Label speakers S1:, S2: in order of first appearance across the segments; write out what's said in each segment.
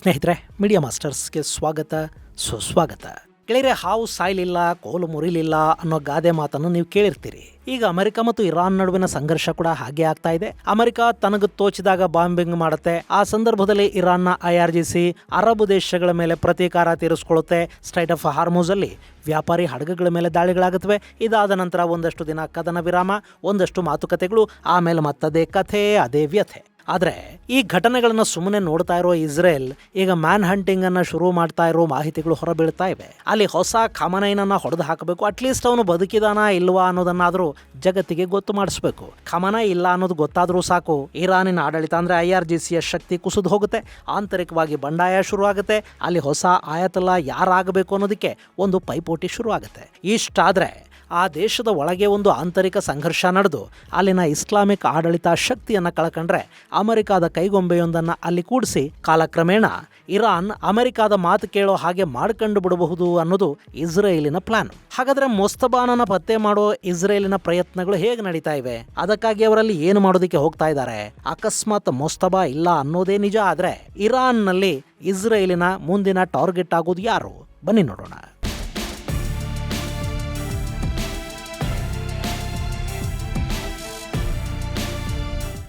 S1: ಸ್ನೇಹಿತರೆ, ಮೀಡಿಯಾ ಮಾಸ್ಟರ್ಸ್ಗೆ ಸ್ವಾಗತ, ಸುಸ್ವಾಗತ. ಗೆಳೆಯರೆ, ಹಾವು ಸಾಯ್ಲಿಲ್ಲ, ಕೋಲು ಮುರಿಲಿಲ್ಲ ಅನ್ನೋ ಗಾದೆ ಮಾತನ್ನು ನೀವು ಕೇಳಿರ್ತೀರಿ. ಈಗ ಅಮೆರಿಕ ಮತ್ತು ಇರಾನ್ ನಡುವಿನ ಸಂಘರ್ಷ ಕೂಡ ಹಾಗೆ ಆಗ್ತಾ ಇದೆ. ಅಮೆರಿಕ ತನಗೆ ತೋಚಿದಾಗ ಬಾಂಬಿಂಗ್ ಮಾಡುತ್ತೆ. ಆ ಸಂದರ್ಭದಲ್ಲಿ ಇರಾನ್ನ IRGC ಅರಬ್ ದೇಶಗಳ ಮೇಲೆ ಪ್ರತೀಕಾರ ತೀರಿಸಿಕೊಳ್ಳುತ್ತೆ. ಸ್ಟ್ರೈಟ್ ಆಫ್ ಹಾರ್ಮುಜ್ ಅಲ್ಲಿ ವ್ಯಾಪಾರಿ ಹಡಗುಗಳ ಮೇಲೆ ದಾಳಿಗಳಾಗುತ್ತವೆ. ಇದಾದ ನಂತರ ಒಂದಷ್ಟು ದಿನ ಕದನ ವಿರಾಮ, ಒಂದಷ್ಟು ಮಾತುಕತೆಗಳು, ಆಮೇಲೆ ಮತ್ತದೇ ಕಥೆ, ಅದೇ ವ್ಯಥೆ. ಆದರೆ ಈ ಘಟನೆಗಳನ್ನು ಸುಮ್ಮನೆ ನೋಡ್ತಾ ಇರೋ ಇಸ್ರೇಲ್ ಈಗ ಮ್ಯಾನ್ ಹಂಟಿಂಗ್ ಅನ್ನ ಶುರು ಮಾಡ್ತಾ ಇರೋ ಮಾಹಿತಿಗಳು ಹೊರಬೀಳ್ತಾ ಇವೆ. ಅಲ್ಲಿ ಹೊಸ ಖಮನೈನನ್ನ ಹೊಡೆದು ಹಾಕಬೇಕು. ಅಟ್ಲೀಸ್ಟ್ ಅವನು ಬದುಕಿದಾನ ಇಲ್ವಾ ಅನ್ನೋದನ್ನಾದ್ರೂ ಜಗತ್ತಿಗೆ ಗೊತ್ತು ಮಾಡಿಸ್ಬೇಕು. ಖಮನೈ ಇಲ್ಲ ಅನ್ನೋದು ಗೊತ್ತಾದ್ರೂ ಸಾಕು, ಇರಾನಿನ ಆಡಳಿತ ಅಂದ್ರೆ IRGCಯ ಶಕ್ತಿ ಕುಸಿದು ಹೋಗುತ್ತೆ. ಆಂತರಿಕವಾಗಿ ಬಂಡಾಯ ಶುರು ಆಗುತ್ತೆ. ಅಲ್ಲಿ ಹೊಸ ಆಯತಲ್ಲ ಯಾರಾಗಬೇಕು ಅನ್ನೋದಕ್ಕೆ ಒಂದು ಪೈಪೋಟಿ ಶುರು ಆಗುತ್ತೆ. ಇಷ್ಟಾದ್ರೆ ಆ ದೇಶದ ಒಳಗೆ ಒಂದು ಆಂತರಿಕ ಸಂಘರ್ಷ ನಡೆದು ಅಲ್ಲಿನ ಇಸ್ಲಾಮಿಕ್ ಆಡಳಿತ ಶಕ್ತಿಯನ್ನು ಕಳ್ಕೊಂಡ್ರೆ ಅಮೆರಿಕಾದ ಕೈಗೊಂಬೆಯೊಂದನ್ನು ಅಲ್ಲಿ ಕೂಡಿಸಿ ಕಾಲಕ್ರಮೇಣ ಇರಾನ್ ಅಮೆರಿಕಾದ ಮಾತು ಕೇಳೋ ಹಾಗೆ ಮಾಡ್ಕೊಂಡು ಬಿಡಬಹುದು ಅನ್ನೋದು ಇಸ್ರೇಲಿನ ಪ್ಲಾನ್. ಹಾಗಾದ್ರೆ ಮೊಸ್ತಬಾನನ ಪತ್ತೆ ಮಾಡೋ ಇಸ್ರೇಲಿನ ಪ್ರಯತ್ನಗಳು ಹೇಗೆ ನಡೀತಾ ಇವೆ? ಅದಕ್ಕಾಗಿ ಅವರಲ್ಲಿ ಏನು ಮಾಡೋದಕ್ಕೆ ಹೋಗ್ತಾ ಇದ್ದಾರೆ? ಅಕಸ್ಮಾತ್ ಮೊಸ್ತಬಾ ಇಲ್ಲ ಅನ್ನೋದೇ ನಿಜ ಆದ್ರೆ ಇರಾನ್ನಲ್ಲಿ ಇಸ್ರೇಲಿನ ಮುಂದಿನ ಟಾರ್ಗೆಟ್ ಆಗೋದು ಯಾರು? ಬನ್ನಿ ನೋಡೋಣ.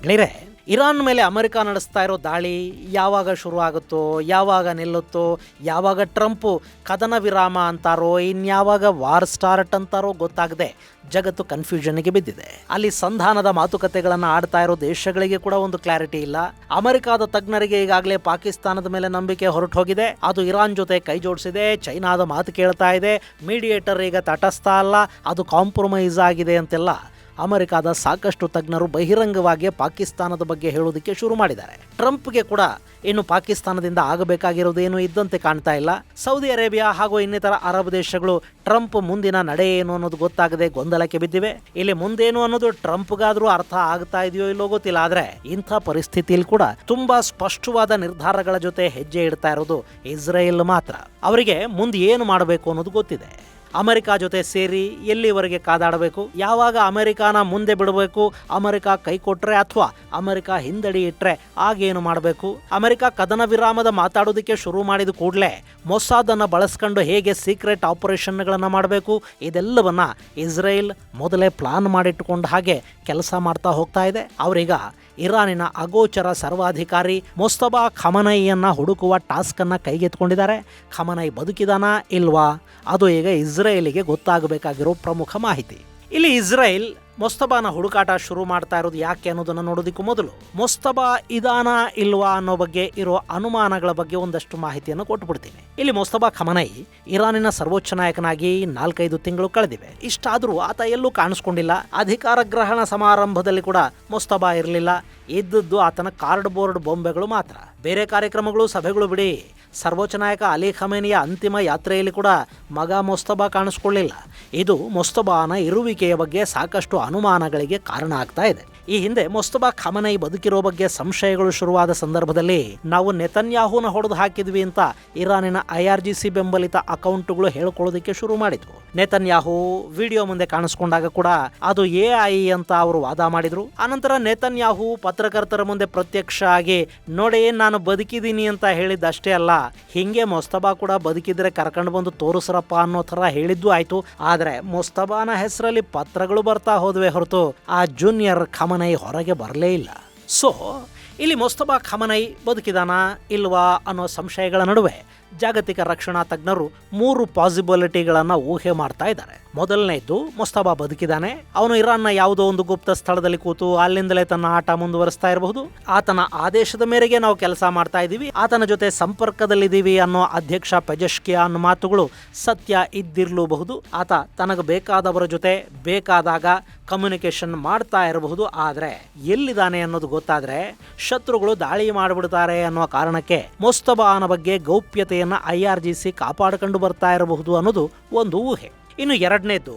S1: ಗೆಳೆಯರೆ, ಇರಾನ್ ಮೇಲೆ ಅಮೆರಿಕ ನಡೆಸ್ತಾ ಇರೋ ದಾಳಿ ಯಾವಾಗ ಶುರು ಆಗುತ್ತೋ, ಯಾವಾಗ ನಿಲ್ಲುತ್ತೋ, ಯಾವಾಗ ಟ್ರಂಪ್ ಕದನ ವಿರಾಮ ಅಂತಾರೋ, ಇನ್ಯಾವಾಗ ವಾರ್ ಸ್ಟಾರ್ಟ್ ಅಂತಾರೋ ಗೊತ್ತಾಗದೆ ಜಗತ್ತು ಕನ್ಫ್ಯೂಷನ್ಗೆ ಬಿದ್ದಿದೆ. ಅಲ್ಲಿ ಸಂಧಾನದ ಮಾತುಕತೆಗಳನ್ನು ಆಡ್ತಾ ಇರೋ ದೇಶಗಳಿಗೆ ಕೂಡ ಒಂದು ಕ್ಲಾರಿಟಿ ಇಲ್ಲ. ಅಮೆರಿಕಾದ ತಜ್ಞರಿಗೆ ಈಗಾಗಲೇ ಪಾಕಿಸ್ತಾನದ ಮೇಲೆ ನಂಬಿಕೆ ಹೊರಟು ಹೋಗಿದೆ. ಅದು ಇರಾನ್ ಜೊತೆ ಕೈ ಜೋಡಿಸಿದೆ, ಚೈನಾದ ಮಾತು ಕೇಳ್ತಾ ಇದೆ, ಮೀಡಿಯೇಟರ್ ಈಗ ತಟಸ್ಥ ಅಲ್ಲ, ಅದು ಕಾಂಪ್ರಮೈಸ್ ಆಗಿದೆ ಅಂತೆಲ್ಲ ಅಮೆರಿಕಾದ ಸಾಕಷ್ಟು ತಜ್ಞರು ಬಹಿರಂಗವಾಗಿ ಪಾಕಿಸ್ತಾನದ ಬಗ್ಗೆ ಹೇಳೋದಕ್ಕೆ ಶುರು ಮಾಡಿದ್ದಾರೆ. ಟ್ರಂಪ್ಗೆ ಕೂಡ ಇನ್ನು ಪಾಕಿಸ್ತಾನದಿಂದ ಆಗಬೇಕಾಗಿರೋದೇನು ಇದ್ದಂತೆ ಕಾಣ್ತಾ ಇಲ್ಲ. ಸೌದಿ ಅರೇಬಿಯಾ ಹಾಗೂ ಇನ್ನಿತರ ಅರಬ್ ದೇಶಗಳು ಟ್ರಂಪ್ ಮುಂದಿನ ನಡೆ ಏನು ಅನ್ನೋದು ಗೊತ್ತಾಗದೆ ಗೊಂದಲಕ್ಕೆ ಬಿದ್ದಿವೆ. ಇಲ್ಲಿ ಮುಂದೇನು ಅನ್ನೋದು ಟ್ರಂಪ್ಗಾದ್ರೂ ಅರ್ಥ ಆಗ್ತಾ ಇದೆಯೋ ಇಲ್ಲೋ ಗೊತ್ತಿಲ್ಲ. ಆದ್ರೆ ಇಂಥ ಪರಿಸ್ಥಿತಿಯಲ್ಲಿ ಕೂಡ ತುಂಬಾ ಸ್ಪಷ್ಟವಾದ ನಿರ್ಧಾರಗಳ ಜೊತೆ ಹೆಜ್ಜೆ ಇಡ್ತಾ ಇರೋದು ಇಸ್ರೇಲ್ ಮಾತ್ರ. ಅವರಿಗೆ ಮುಂದೆ ಏನು ಮಾಡಬೇಕು ಅನ್ನೋದು ಗೊತ್ತಿದೆ. ಅಮೆರಿಕ ಜೊತೆ ಸೇರಿ ಎಲ್ಲಿವರೆಗೆ ಕಾದಾಡಬೇಕು, ಯಾವಾಗ ಅಮೆರಿಕಾನ ಮುಂದೆ ಬಿಡಬೇಕು, ಅಮೆರಿಕ ಕೈ ಕೊಟ್ರೆ ಅಥವಾ ಅಮೆರಿಕ ಹಿಂದಡಿ ಇಟ್ರೆ ಆಗೇನು ಮಾಡಬೇಕು, ಅಮೆರಿಕ ಕದನ ವಿರಾಮದ ಮಾತಾಡೋದಕ್ಕೆ ಶುರು ಮಾಡಿದ ಕೂಡಲೇ ಮೊಸಾದ್ ಅನ್ನ ಬಳಸ್ಕೊಂಡು ಹೇಗೆ ಸೀಕ್ರೆಟ್ ಆಪರೇಷನ್ಗಳನ್ನು ಮಾಡಬೇಕು, ಇದೆಲ್ಲವನ್ನ ಇಸ್ರೇಲ್ ಮೊದಲೇ ಪ್ಲಾನ್ ಮಾಡಿಟ್ಟುಕೊಂಡು ಹಾಗೆ ಕೆಲಸ ಮಾಡ್ತಾ ಹೋಗ್ತಾ ಇದೆ. ಅವರೀಗ ಇರಾನಿನ ಅಗೋಚರ ಸರ್ವಾಧಿಕಾರಿ ಮೊಸ್ತಬಾ ಖಮನೈಯನ್ನ ಹುಡುಕುವ ಟಾಸ್ಕ್ ಅನ್ನ ಕೈಗೆತ್ಕೊಂಡಿದ್ದಾರೆ. ಖಮನೈ ಬದುಕಿದಾನಾ ಇಲ್ವಾ ಅದು ಈಗ ಇಸ್ರೇಲಿಗೆ ಗೊತ್ತಾಗಬೇಕಾಗಿರೋ ಪ್ರಮುಖ ಮಾಹಿತಿ. ಇಲ್ಲಿ ಇಸ್ರೇಲ್ ಮೊಸ್ತಬಾನ ಹುಡುಕಾಟ ಶುರು ಮಾಡ್ತಾ ಇರೋದು ಯಾಕೆ ಅನ್ನೋದನ್ನ ನೋಡೋದಕ್ಕೂ ಮೊದಲು ಮೊಸ್ತಬಾ ಇದಾನ ಇಲ್ವಾ ಅನ್ನೋ ಬಗ್ಗೆ ಇರೋ ಅನುಮಾನಗಳ ಬಗ್ಗೆ ಒಂದಷ್ಟು ಮಾಹಿತಿಯನ್ನು ಕೊಟ್ಟುಬಿಡ್ತೀನಿ. ಇಲ್ಲಿ ಮೊಸ್ತಬಾ ಖಮನೈ ಇರಾನಿನ ಸರ್ವೋಚ್ಚ ನಾಯಕನಾಗಿ 4-5 ತಿಂಗಳು ಕಳೆದಿವೆ. ಇಷ್ಟಾದರೂ ಆತ ಎಲ್ಲೂ ಕಾಣಿಸ್ಕೊಂಡಿಲ್ಲ. ಅಧಿಕಾರ ಗ್ರಹಣ ಸಮಾರಂಭದಲ್ಲಿ ಕೂಡ ಮೊಸ್ತಬಾ ಇರಲಿಲ್ಲ. ಇದ್ದದ್ದು ಆತನ ಕಾರ್ಡ್ಬೋರ್ಡ್ ಬೊಂಬೆಗಳು ಮಾತ್ರ. ಬೇರೆ ಕಾರ್ಯಕ್ರಮಗಳು, ಸಭೆಗಳು ಬಿಡಿ, ಸರ್ವೋಚ್ಚ ನಾಯಕ ಅಲಿ ಖಮೇನಿಯ ಅಂತಿಮ ಯಾತ್ರೆಯಲ್ಲಿ ಕೂಡ ಮಗ ಮೊಸ್ತಬಾ ಕಾಣಿಸ್ಕೊಳ್ಳಿಲ್ಲ. ಇದು ಮೊಸ್ತಬಾನ ಇರುವಿಕೆಯ ಬಗ್ಗೆ ಸಾಕಷ್ಟು ಅನುಮಾನಗಳಿಗೆ ಕಾರಣ ಆಗ್ತಾ ಇದೆ. ಈ ಹಿಂದೆ ಮೊಸ್ತಬಾ ಖಮನೈ ಬದುಕಿರೋ ಬಗ್ಗೆ ಸಂಶಯಗಳು ಶುರುವಾದ ಸಂದರ್ಭದಲ್ಲಿ ನಾವು ನೆತನ್ಯಾಹುನ ಹೊಡೆದು ಹಾಕಿದ್ವಿ ಅಂತ ಇರಾನಿನ IRGC ಬೆಂಬಲಿತ ಅಕೌಂಟ್ಗಳು ಹೇಳ್ಕೊಳ್ಳೋದಕ್ಕೆ ಶುರು ಮಾಡಿದ್ವು. ನೆತನ್ಯಾಹು ವಿಡಿಯೋ ಮುಂದೆ ಕಾಣಿಸ್ಕೊಂಡಾಗ ಕೂಡ ಅದು AI ಅಂತ ಅವರು ವಾದ ಮಾಡಿದ್ರು. ಅನಂತರ ನೆತನ್ಯಾಹು ಪತ್ರಕರ್ತರ ಮುಂದೆ ಪ್ರತ್ಯಕ್ಷ ಆಗಿ ನೋಡಿ ನಾನು ಬದುಕಿದ್ದೀನಿ ಅಂತ ಹೇಳಿದ್ದಷ್ಟೇ ಅಲ್ಲ, ಹಿಂಗೆ ಮೊಸ್ತಬಾ ಕೂಡ ಬದುಕಿದ್ರೆ ಕರ್ಕೊಂಡು ಬಂದು ತೋರಿಸ್ರಪ್ಪ ಅನ್ನೋ ಥರ ಹೇಳಿದ್ದು ಆಯ್ತು. ಆದ್ರೆ ಮೊಸ್ತಬಾನ ಹೆಸರಲ್ಲಿ ಪತ್ರಗಳು ಬರ್ತಾ ಹೋದ್ವೆ ಹೊರತು ಆ ಜೂನಿಯರ್ ಖಮನೈ ಹೊರಗೆ ಬರಲೇ ಇಲ್ಲ. ಸೊ ಇಲ್ಲಿ ಮೊಸ್ತಬಾ ಖಮನೈ ಬದುಕಿದಾನಾ ಇಲ್ವಾ ಅನ್ನೋ ಸಂಶಯಗಳ ನಡುವೆ ಜಾಗತಿಕ ರಕ್ಷಣಾ ತಜ್ಞರು 3 ಪಾಸಿಬಿಲಿಟಿಗಳನ್ನು ಊಹೆ ಮಾಡ್ತಾ ಇದ್ದಾರೆ. ಮೊದಲನೇದು, ಮೊಸ್ತಬಾ ಬದುಕಿದಾನೆ. ಅವನು ಇರಾನ್ನ ಯಾವುದೋ ಒಂದು ಗುಪ್ತ ಸ್ಥಳದಲ್ಲಿ ಕೂತು ಅಲ್ಲಿಂದಲೇ ತನ್ನ ಆಟ ಮುಂದುವರಿಸ್ತಾ ಇರಬಹುದು. ಆತನ ಆದೇಶದ ಮೇರೆಗೆ ನಾವು ಕೆಲಸ ಮಾಡ್ತಾ ಇದ್ದೀವಿ, ಆತನ ಜೊತೆ ಸಂಪರ್ಕದಲ್ಲಿದ್ದೀವಿ ಅನ್ನೋ ಅಧ್ಯಕ್ಷ ಪೆಜೆಶ್ಕಿಯಾನ್ ಮಾತುಗಳು ಸತ್ಯ ಇದ್ದಿರಲೂಬಹುದು. ಆತ ತನಗೆ ಬೇಕಾದವರ ಜೊತೆ ಬೇಕಾದಾಗ ಕಮ್ಯುನಿಕೇಶನ್ ಮಾಡ್ತಾ ಇರಬಹುದು. ಆದರೆ ಎಲ್ಲಿದ್ದಾನೆ ಅನ್ನೋದು ಗೊತ್ತಾದ್ರೆ ಶತ್ರುಗಳು ದಾಳಿ ಮಾಡಿಬಿಡ್ತಾರೆ ಅನ್ನೋ ಕಾರಣಕ್ಕೆ ಮೊಸ್ತಬಾನ ಬಗ್ಗೆ ಗೌಪ್ಯತೆಯನ್ನ IRGC ಕಾಪಾಡಿಕೊಂಡು ಬರ್ತಾ ಇರಬಹುದು ಅನ್ನೋದು ಒಂದು ಊಹೆ. ಇನ್ನು ಎರಡನೇದು,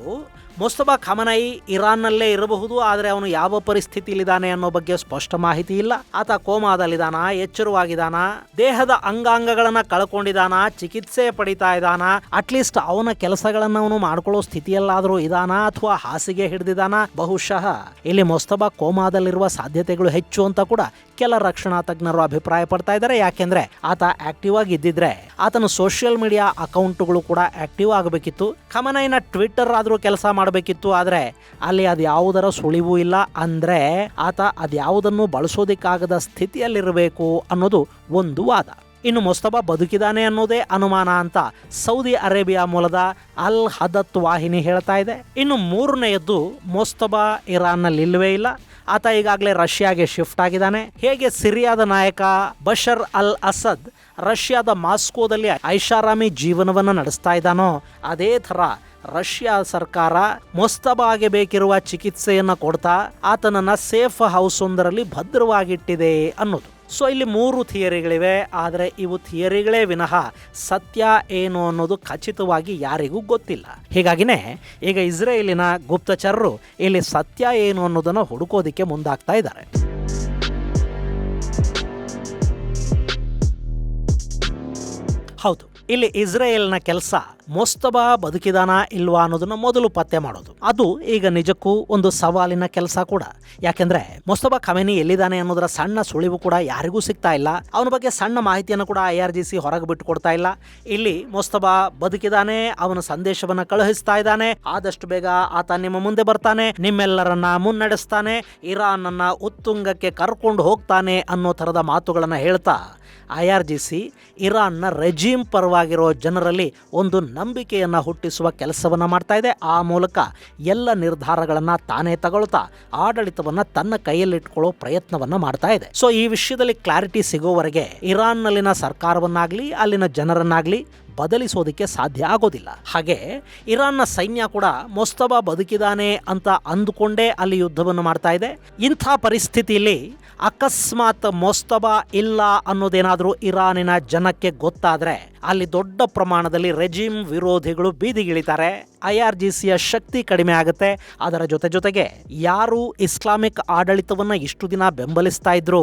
S1: ಮುಸ್ತಫಾ ಖಮನೈ ಇರಾನ್ನಲ್ಲೇ ಇರಬಹುದು, ಆದರೆ ಅವನು ಯಾವ ಪರಿಸ್ಥಿತಿಯಲ್ಲಿದ್ದಾನೆ ಅನ್ನೋ ಬಗ್ಗೆ ಸ್ಪಷ್ಟ ಮಾಹಿತಿ ಇಲ್ಲ. ಆತ ಕೋಮಾದಲ್ಲಿದ್ದಾನ, ಎಚ್ಚರವಾಗಿದ್ದಾನ, ದೇಹದ ಅಂಗಾಂಗಗಳನ್ನ ಕಳ್ಕೊಂಡಿದ್ದಾನ, ಚಿಕಿತ್ಸೆ ಪಡಿತಾ ಇದ್ದಾನ, ಅಟ್ಲೀಸ್ಟ್ ಅವನ ಕೆಲಸಗಳನ್ನ ಅವನು ಮಾಡ್ಕೊಳ್ಳೋ ಸ್ಥಿತಿಯಲ್ಲಾದ್ರೂ ಇದಾನ ಅಥವಾ ಹಾಸಿಗೆ ಹಿಡಿದಿದ್ದಾನ. ಬಹುಶಃ ಇಲ್ಲಿ ಮುಸ್ತಫಾ ಕೋಮಾದಲ್ಲಿರುವ ಸಾಧ್ಯತೆಗಳು ಹೆಚ್ಚು ಅಂತ ಕೂಡ ಕೆಲ ರಕ್ಷಣಾ ತಜ್ಞರು ಅಭಿಪ್ರಾಯ ಪಡ್ತಾ ಇದ್ದಾರೆ. ಯಾಕೆಂದ್ರೆ ಆತ ಆಕ್ಟಿವ್ ಆಗಿ ಇದ್ದಿದ್ರೆ ಆತನ ಸೋಷಿಯಲ್ ಮೀಡಿಯಾ ಅಕೌಂಟ್ಗಳು ಕೂಡ ಆಕ್ಟಿವ್ ಆಗಬೇಕಿತ್ತು. ಖಮನೈನ ಟ್ವಿಟರ್ ಆದ್ರೂ ಕೆಲಸ ಮಾಡಬೇಕಿತ್ತು. ಆದ್ರೆ ಅಲ್ಲಿ ಅದ್ಯಾವುದರ ಸುಳಿವು ಇಲ್ಲ. ಅಂದ್ರೆ ಆತ ಅದ್ಯಾವುದನ್ನು ಬಳಸೋದಿಕ್ಕಾಗದ ಸ್ಥಿತಿಯಲ್ಲಿರಬೇಕು ಅನ್ನೋದು ಒಂದು ವಾದ. ಇನ್ನು ಮುಸ್ತಫಾ ಬದುಕಿದಾನೆ ಅನ್ನೋದೇ ಅನುಮಾನ ಅಂತ ಸೌದಿ ಅರೇಬಿಯಾ ಮೂಲದ ಅಲ್ ಹದತ್ ವಾಹಿನಿ ಹೇಳ್ತಾ ಇದೆ. ಇನ್ನು ಮೂರನೆಯದ್ದು, ಮುಸ್ತಫಾ ಇರಾನ್ನಲ್ಲಿ ಇಲ್ಲವೇ ಇಲ್ಲ. ಆತ ಈಗಾಗಲೇ ರಷ್ಯಾಗೆ ಶಿಫ್ಟ್ ಆಗಿದ್ದಾನೆ. ಹೇಗೆ ಸಿರಿಯಾದ ನಾಯಕ ಬಶರ್ ಅಲ್ ಅಸದ್ ರಷ್ಯಾದ ಮಾಸ್ಕೋದಲ್ಲಿ ಐಷಾರಾಮಿ ಜೀವನವನ್ನು ನಡೆಸ್ತಾ ಇದ್ದಾನೋ, ಅದೇ ಥರ ರಷ್ಯಾ ಸರ್ಕಾರ ಮುಸ್ತಫಾಗೆ ಬೇಕಿರುವ ಚಿಕಿತ್ಸೆಯನ್ನು ಕೊಡ್ತಾ ಆತನನ್ನ ಸೇಫ್ ಹೌಸ್ ಒಂದರಲ್ಲಿ ಭದ್ರವಾಗಿಟ್ಟಿದೆ ಅನ್ನೋದು. ಸೊ ಇಲ್ಲಿ 3 ಥಿಯರಿಗಳಿವೆ. ಆದರೆ ಇವು ಥಿಯರಿಗಳೇ ವಿನಃ ಸತ್ಯ ಏನು ಅನ್ನೋದು ಖಚಿತವಾಗಿ ಯಾರಿಗೂ ಗೊತ್ತಿಲ್ಲ. ಹೀಗಾಗಿನೇ ಈಗ ಇಸ್ರೇಲಿನ ಗುಪ್ತಚರರು ಇಲ್ಲಿ ಸತ್ಯ ಏನು ಅನ್ನೋದನ್ನು ಹುಡುಕೋದಿಕ್ಕೆ ಮುಂದಾಗ್ತಾ ಇದ್ದಾರೆ. ಹೌದು, ಇಲ್ಲಿ ಇಸ್ರೇಲ್ನ ಕೆಲಸ ಮುಸ್ತಫಾ ಬದುಕಿದಾನ ಇಲ್ವಾ ಅನ್ನೋದನ್ನ ಮೊದಲು ಪತ್ತೆ ಮಾಡೋದು. ಅದು ಈಗ ನಿಜಕ್ಕೂ ಒಂದು ಸವಾಲಿನ ಕೆಲಸ ಕೂಡ. ಯಾಕೆಂದ್ರೆ ಮುಸ್ತಫಾ ಖಮೇನಿ ಎಲ್ಲಿದ್ದಾನೆ ಅನ್ನೋದರ ಸಣ್ಣ ಸುಳಿವು ಕೂಡ ಯಾರಿಗೂ ಸಿಗ್ತಾ ಇಲ್ಲ. ಅವನ ಬಗ್ಗೆ ಸಣ್ಣ ಮಾಹಿತಿಯನ್ನು ಕೂಡ IRGC ಹೊರಗೆ ಬಿಟ್ಟು ಕೊಡ್ತಾ ಇಲ್ಲ. ಇಲ್ಲಿ ಮುಸ್ತಫಾ ಬದುಕಿದಾನೆ, ಅವನ ಸಂದೇಶವನ್ನ ಕಳುಹಿಸ್ತಾ ಇದ್ದಾನೆ, ಆದಷ್ಟು ಬೇಗ ಆತ ನಿಮ್ಮ ಮುಂದೆ ಬರ್ತಾನೆ, ನಿಮ್ಮೆಲ್ಲರನ್ನ ಮುನ್ನಡೆಸ್ತಾನೆ, ಇರಾನ್ ಅನ್ನ ಉತ್ತುಂಗಕ್ಕೆ ಕರ್ಕೊಂಡು ಹೋಗ್ತಾನೆ ಅನ್ನೋ ತರದ ಮಾತುಗಳನ್ನ ಹೇಳ್ತಾ IRGC ಇರಾನ್ನ ರೆಜಿಮ್ ಪರವಾಗಿರೋ ಜನರಲ್ಲಿ ಒಂದು ನಂಬಿಕೆಯನ್ನ ಹುಟ್ಟಿಸುವ ಕೆಲಸವನ್ನ ಮಾಡ್ತಾ ಇದೆ. ಆ ಮೂಲಕ ಎಲ್ಲ ನಿರ್ಧಾರಗಳನ್ನ ತಾನೇ ತಗೊಳ್ತಾ ಆಡಳಿತವನ್ನ ತನ್ನ ಕೈಯಲ್ಲಿಟ್ಕೊಳ್ಳೋ ಪ್ರಯತ್ನವನ್ನ ಮಾಡ್ತಾ ಇದೆ. ಸೊ ಈ ವಿಷಯದಲ್ಲಿ ಕ್ಲಾರಿಟಿ ಸಿಗೋವರೆಗೆ ಇರಾನ್ನಲ್ಲಿನ ಸರ್ಕಾರವನ್ನಾಗ್ಲಿ ಅಲ್ಲಿನ ಜನರನ್ನಾಗ್ಲಿ ಬದಲಿಸೋದಕ್ಕೆ ಸಾಧ್ಯ ಆಗೋದಿಲ್ಲ. ಹಾಗೆ ಇರಾನ್ನ ಸೈನ್ಯ ಕೂಡ ಮುಸ್ತಫಾ ಬದುಕಿದಾನೆ ಅಂತ ಅಂದುಕೊಂಡೇ ಅಲ್ಲಿ ಯುದ್ಧವನ್ನು ಮಾಡ್ತಾ ಇದೆ. ಇಂಥ ಪರಿಸ್ಥಿತಿಯಲ್ಲಿ ಅಕಸ್ಮಾತ್ ಮುಸ್ತಫಾ ಇಲ್ಲ ಅನ್ನೋದೇನಾದರೂ ಇರಾನಿನ ಜನಕ್ಕೆ ಗೊತ್ತಾದ್ರೆ ಅಲ್ಲಿ ದೊಡ್ಡ ಪ್ರಮಾಣದಲ್ಲಿ ರೆಜಿಮ್ ವಿರೋಧಿಗಳು ಬೀದಿಗಿಳಿತಾರೆ. IRGCಯ ಶಕ್ತಿ ಕಡಿಮೆ ಆಗುತ್ತೆ. ಅದರ ಜೊತೆಗೆ ಯಾರು ಇಸ್ಲಾಮಿಕ್ ಆಡಳಿತವನ್ನ ಇಷ್ಟು ದಿನ ಬೆಂಬಲಿಸ್ತಾ ಇದ್ರು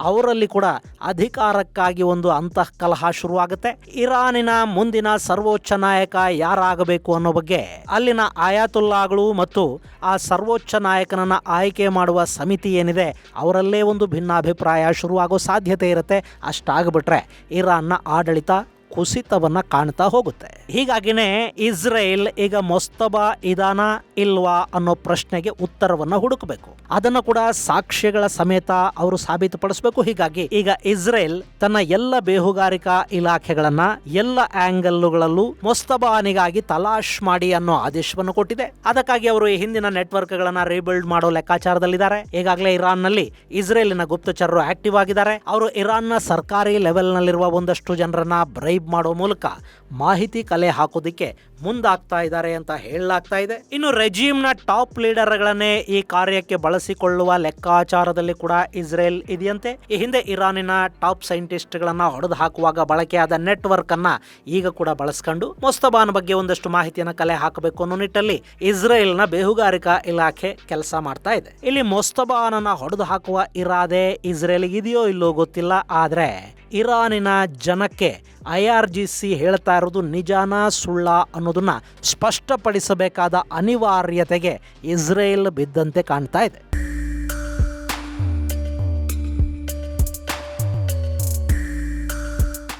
S1: ಅವರಲ್ಲಿ ಕೂಡ ಅಧಿಕಾರಕ್ಕಾಗಿ ಒಂದು ಅಂತಃಕಲಹ ಶುರುವಾಗುತ್ತೆ. ಇರಾನಿನ ಮುಂದಿನ ಸರ್ವೋಚ್ಚ ನಾಯಕ ಯಾರಾಗಬೇಕು ಅನ್ನೋ ಬಗ್ಗೆ ಅಲ್ಲಿನ ಆಯಾತುಲ್ಲಾಗಳು ಮತ್ತು ಆ ಸರ್ವೋಚ್ಚ ನಾಯಕನನ್ನ ಆಯ್ಕೆ ಮಾಡುವ ಸಮಿತಿ ಏನಿದೆ ಅವರಲ್ಲೇ ಒಂದು ಭಿನ್ನಾಭಿಪ್ರಾಯ ಶುರುವಾಗೋ ಸಾಧ್ಯತೆ ಇರುತ್ತೆ. ಅಷ್ಟಾಗ್ಬಿಟ್ರೆ ಇರಾನ್ನ ಆಡಳಿತ ಕುಸಿತವನ್ನ ಕಾಣ್ತಾ ಹೋಗುತ್ತೆ. ಹೀಗಾಗಿನೇ ಇಸ್ರೇಲ್ ಈಗ ಮುಸ್ತಫಾ ಇದಾನ ಇಲ್ವಾ ಅನ್ನೋ ಪ್ರಶ್ನೆಗೆ ಉತ್ತರವನ್ನ ಹುಡುಕಬೇಕು. ಅದನ್ನು ಕೂಡ ಸಾಕ್ಷ್ಯಗಳ ಸಮೇತ ಅವರು ಸಾಬೀತುಪಡಿಸಬೇಕು. ಹೀಗಾಗಿ ಈಗ ಇಸ್ರೇಲ್ ತನ್ನ ಎಲ್ಲ ಬೇಹುಗಾರಿಕಾ ಇಲಾಖೆಗಳನ್ನ ಎಲ್ಲ ಆಂಗಲ್ಗಳಲ್ಲೂ ಮುಸ್ತಫಾನಿಗಾಗಿ ತಲಾಶ್ ಮಾಡಿ ಅನ್ನೋ ಆದೇಶವನ್ನು ಕೊಟ್ಟಿದೆ. ಅದಕ್ಕಾಗಿ ಅವರು ಈ ಹಿಂದಿನ ನೆಟ್ವರ್ಕ್ ಗಳನ್ನ ರೀಬಿಲ್ಡ್ ಮಾಡೋ ಲೆಕ್ಕಾಚಾರದಲ್ಲಿದ್ದಾರೆ. ಈಗಾಗಲೇ ಇರಾನ್ ನಲ್ಲಿ ಇಸ್ರೇಲಿನ ಗುಪ್ತಚರರು ಆಕ್ಟಿವ್ ಆಗಿದ್ದಾರೆ. ಅವರು ಇರಾನ್ನ ಸರ್ಕಾರಿ ಲೆವೆಲ್ ನಲ್ಲಿರುವ ಒಂದಷ್ಟು ಜನರನ್ನ ಬ್ರೈಬ್ ಮಾಡೋ ಮೂಲಕ ಮಾಹಿತಿ ಕಲೆ ಹಾಕೋದಿಕ್ಕೆ ಮುಂದಾಗ್ತಾ ಇದ್ದಾರೆ ಅಂತ ಹೇಳಲಾಗ್ತಾ ಇದೆ. ಇನ್ನು ರೆಜಿಮ್ನ ಟಾಪ್ ಲೀಡರ್ಗಳನ್ನೇ ಈ ಕಾರ್ಯಕ್ಕೆ ಬಳಸಿಕೊಳ್ಳುವ ಲೆಕ್ಕಾಚಾರದಲ್ಲಿ ಕೂಡ ಇಸ್ರೇಲ್ ಇದೆಯಂತೆ. ಈ ಹಿಂದೆ ಇರಾನಿನ ಟಾಪ್ ಸೈಂಟಿಸ್ಟ್ಗಳನ್ನ ಹೊಡೆದು ಹಾಕುವಾಗ ಬಳಕೆಯಾದ ನೆಟ್ವರ್ಕ್ ಅನ್ನ ಈಗ ಕೂಡ ಬಳಸ್ಕೊಂಡು ಮುಸ್ತಫಾನ ಬಗ್ಗೆ ಒಂದಷ್ಟು ಮಾಹಿತಿಯನ್ನ ಕಲೆ ಹಾಕಬೇಕು ಅನ್ನೋ ನಿಟ್ಟಲ್ಲಿ ಇಸ್ರೇಲ್ನ ಬೇಹುಗಾರಿಕಾ ಇಲಾಖೆ ಕೆಲಸ ಮಾಡ್ತಾ ಇದೆ. ಇಲ್ಲಿ ಮುಸ್ತಫಾನನ್ನ ಹೊಡೆದು ಹಾಕುವ ಇರಾದೆ ಇಸ್ರೇಲ್ಗೆ ಇದೆಯೋ ಇಲ್ಲೋ ಗೊತ್ತಿಲ್ಲ. ಆದ್ರೆ ಇರಾನಿನ ಜನಕ್ಕೆ IRGC ಹೇಳ್ತಾ ಇರೋದು ನಿಜಾನ ಸುಳ್ಳ ಅನ್ನೋದನ್ನ ಸ್ಪಷ್ಟಪಡಿಸಬೇಕಾದ ಅನಿವಾರ್ಯತೆಗೆ ಇಸ್ರೇಲ್ ಬಿದ್ದಂತೆ ಕಾಣ್ತಾ ಇದೆ.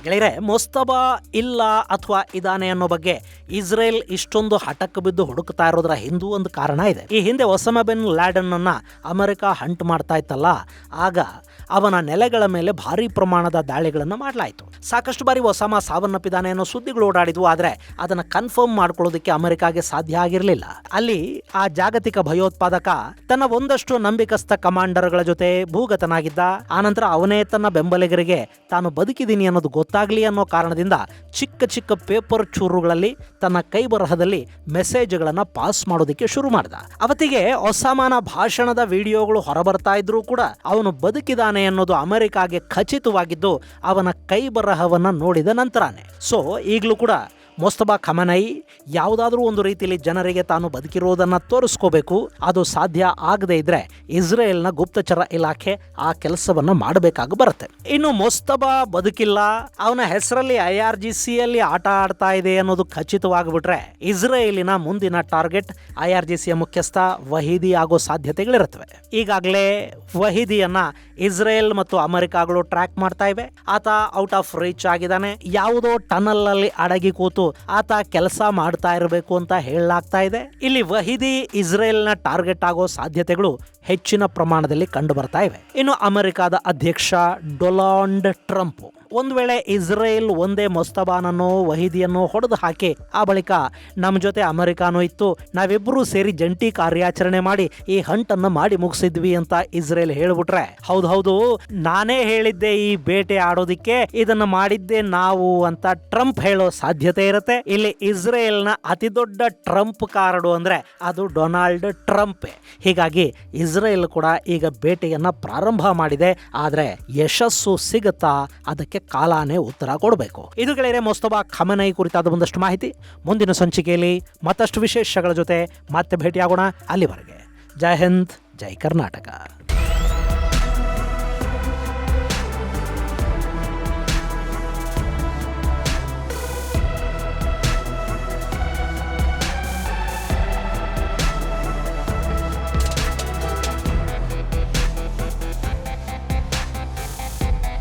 S1: ಗೆಳೆಯರೆ, ಮುಸ್ತಫಾ ಇಲ್ಲ ಅಥವಾ ಇದಾನೆ ಅನ್ನೋ ಬಗ್ಗೆ ಇಸ್ರೇಲ್ ಇಷ್ಟೊಂದು ಹಠಕ್ಕೆ ಬಿದ್ದು ಹುಡುಕ್ತಾ ಇರೋದ್ರ ಹಿಂದೂ ಒಂದು ಕಾರಣ ಇದೆ. ಈ ಹಿಂದೆ ಒಸಾಮಾ ಬಿನ್ ಲ್ಯಾಡನ್ ಅನ್ನ ಅಮೆರಿಕ ಹಂಟ್ ಮಾಡ್ತಾ ಇತ್ತಲ್ಲ, ಆಗ ಅವನ ನೆಲೆಗಳ ಮೇಲೆ ಭಾರಿ ಪ್ರಮಾಣದ ದಾಳಿಗಳನ್ನು ಮಾಡಲಾಯಿತು. ಸಾಕಷ್ಟು ಬಾರಿ ಒಸಾಮಾ ಸಾವನ್ನಪ್ಪಿದ್ದಾನೆ ಅನ್ನೋ ಸುದ್ದಿಗಳು ಓಡಾಡಿದ್ವು. ಆದರೆ ಅದನ್ನ ಕನ್ಫರ್ಮ್ ಮಾಡ್ಕೊಳ್ಳೋದಕ್ಕೆ ಅಮೆರಿಕಾಗೆ ಸಾಧ್ಯ ಆಗಿರಲಿಲ್ಲ. ಅಲ್ಲಿ ಆ ಜಾಗತಿಕ ಭಯೋತ್ಪಾದಕ ತನ್ನ ಒಂದಷ್ಟು ನಂಬಿಕಸ್ಥ ಕಮಾಂಡರ್ಗಳ ಜೊತೆ ಭೂಗತನಾಗಿದ್ದ. ಆನಂತರ ಅವನೇ ತನ್ನ ಬೆಂಬಲಿಗರಿಗೆ ತಾನು ಬದುಕಿದ್ದೀನಿ ಅನ್ನೋದು ಗೊತ್ತಾಗ್ಲಿ ಅನ್ನೋ ಕಾರಣದಿಂದ ಚಿಕ್ಕ ಚಿಕ್ಕ ಪೇಪರ್ ಚೂರುಗಳಲ್ಲಿ ತನ್ನ ಕೈ ಬರಹದಲ್ಲಿ ಮೆಸೇಜ್ಗಳನ್ನ ಪಾಸ್ ಮಾಡೋದಕ್ಕೆ ಶುರು ಮಾಡ್ದ. ಅವತ್ತಿಗೆ ಒಸಾಮಾನ ಭಾಷಣದ ವಿಡಿಯೋಗಳು ಹೊರಬರ್ತಾ ಇದ್ರೂ ಕೂಡ ಅವನು ಬದುಕಿದಾನೆ ಅನ್ನೋದು ಅಮೆರಿಕಾಗೆ ಖಚಿತವಾಗಿದ್ದು ಅವನ ಕೈ ಬರಹವನ್ನ ನೋಡಿದ ನಂತರನೇ. ಸೊ ಈಗಲೂ ಕೂಡ ಮೊಸ್ತಫಾ ಖಮನೈ ಯಾವುದಾದ್ರೂ ಒಂದು ರೀತಿಯಲ್ಲಿ ಜನರಿಗೆ ತಾನು ಬದುಕಿರುವುದನ್ನು ತೋರಿಸ್ಕೋಬೇಕು. ಅದು ಸಾಧ್ಯ ಆಗದೇ ಇದ್ರೆ ಇಸ್ರೇಲ್ನ ಗುಪ್ತಚರ ಇಲಾಖೆ ಆ ಕೆಲಸವನ್ನ ಮಾಡಬೇಕಾಗಿ ಬರುತ್ತೆ. ಇನ್ನು ಮೊಸ್ತಫಾ ಬದುಕಿಲ್ಲ, ಅವನ ಹೆಸರಲ್ಲಿ IRGCಯಲ್ಲಿ ಆಟ ಆಡ್ತಾ ಇದೆ ಅನ್ನೋದು ಖಚಿತವಾಗಿಬಿಟ್ರೆ ಇಸ್ರೇಲಿನ ಮುಂದಿನ ಟಾರ್ಗೆಟ್ IRGCಯ ಮುಖ್ಯಸ್ಥ ವಹೀದಿ ಆಗೋ ಸಾಧ್ಯತೆಗಳಿರುತ್ತವೆ. ಈಗಾಗಲೇ ವಹೀದಿಯನ್ನ ಇಸ್ರೇಲ್ ಮತ್ತು ಅಮೆರಿಕಾಗಳು ಟ್ರ್ಯಾಕ್ ಮಾಡ್ತಾ ಇವೆ. ಆತ ಔಟ್ ಆಫ್ ರೀಚ್ ಆಗಿದ್ದಾನೆ. ಯಾವುದೋ ಟನಲ್ ಅಲ್ಲಿ ಅಡಗಿ ಕೂತು ಆತ ಕೆಲಸ ಮಾಡ್ತಾ ಇರಬೇಕು ಅಂತ ಹೇಳಲಾಗ್ತಾ ಇದೆ. ಇಲ್ಲಿ ವಹೀದಿ ಇಸ್ರೇಲ್ನ ಟಾರ್ಗೆಟ್ ಆಗೋ ಸಾಧ್ಯತೆಗಳು ಹೆಚ್ಚಿನ ಪ್ರಮಾಣದಲ್ಲಿ ಕಂಡು ಬರ್ತಾ ಇವೆ. ಇನ್ನು ಅಮೆರಿಕಾದ ಅಧ್ಯಕ್ಷ ಡೊನಾಲ್ಡ್ ಟ್ರಂಪ್ ಒಂದು ವೇಳೆ ಇಸ್ರೇಲ್ ಒಂದೇ ಮೊಸ್ತಫಾನನ್ನು ವಹೀದಿಯನ್ನು ಹೊಡೆದು ಹಾಕಿ ಆ ಬಳಿಕ ನಮ್ಮ ಜೊತೆ ಅಮೆರಿಕಾನೂ ಇತ್ತು, ನಾವಿಬ್ಬರೂ ಸೇರಿ ಜಂಟಿ ಕಾರ್ಯಾಚರಣೆ ಮಾಡಿ ಈ ಹಂಟನ್ನು ಮಾಡಿ ಮುಗಿಸಿದ್ವಿ ಅಂತ ಇಸ್ರೇಲ್ ಹೇಳ್ಬಿಟ್ರೆ ಹೌದು ನಾನೇ ಹೇಳಿದ್ದೆ ಈ ಬೇಟೆ ಆಡೋದಿಕ್ಕೆ, ಇದನ್ನ ಮಾಡಿದ್ದೆ ನಾವು ಅಂತ ಟ್ರಂಪ್ ಹೇಳೋ ಸಾಧ್ಯತೆ ಇರುತ್ತೆ. ಇಲ್ಲಿ ಇಸ್ರೇಲ್ನ ಅತಿ ದೊಡ್ಡ ಟ್ರಂಪ್ ಕಾರ್ಡು ಅಂದ್ರೆ ಅದು ಡೊನಾಲ್ಡ್ ಟ್ರಂಪ್. ಹೀಗಾಗಿ ಇಸ್ರೇಲ್ ಕೂಡ ಈಗ ಬೇಟೆಯನ್ನ ಪ್ರಾರಂಭ ಮಾಡಿದೆ. ಆದ್ರೆ ಯಶಸ್ಸು ಸಿಗುತ್ತಾ ಅದಕ್ಕೆ ಕಾಲಾನೇ ಉತ್ತರ ಕೊಡಬೇಕು. ಇದು ಗೆಳೆಯರೆ ಮೊಸ್ತಫಾ ಖಮನೈ ಕುರಿತಾದ ಒಂದಷ್ಟು ಮಾಹಿತಿ. ಮುಂದಿನ ಸಂಚಿಕೆಯಲ್ಲಿ ಮತ್ತಷ್ಟು ವಿಶೇಷಗಳ ಜೊತೆ ಮತ್ತೆ ಭೇಟಿಯಾಗೋಣ. ಅಲ್ಲಿವರೆಗೆ ಜೈ ಹಿಂದ್, ಜೈ ಕರ್ನಾಟಕ.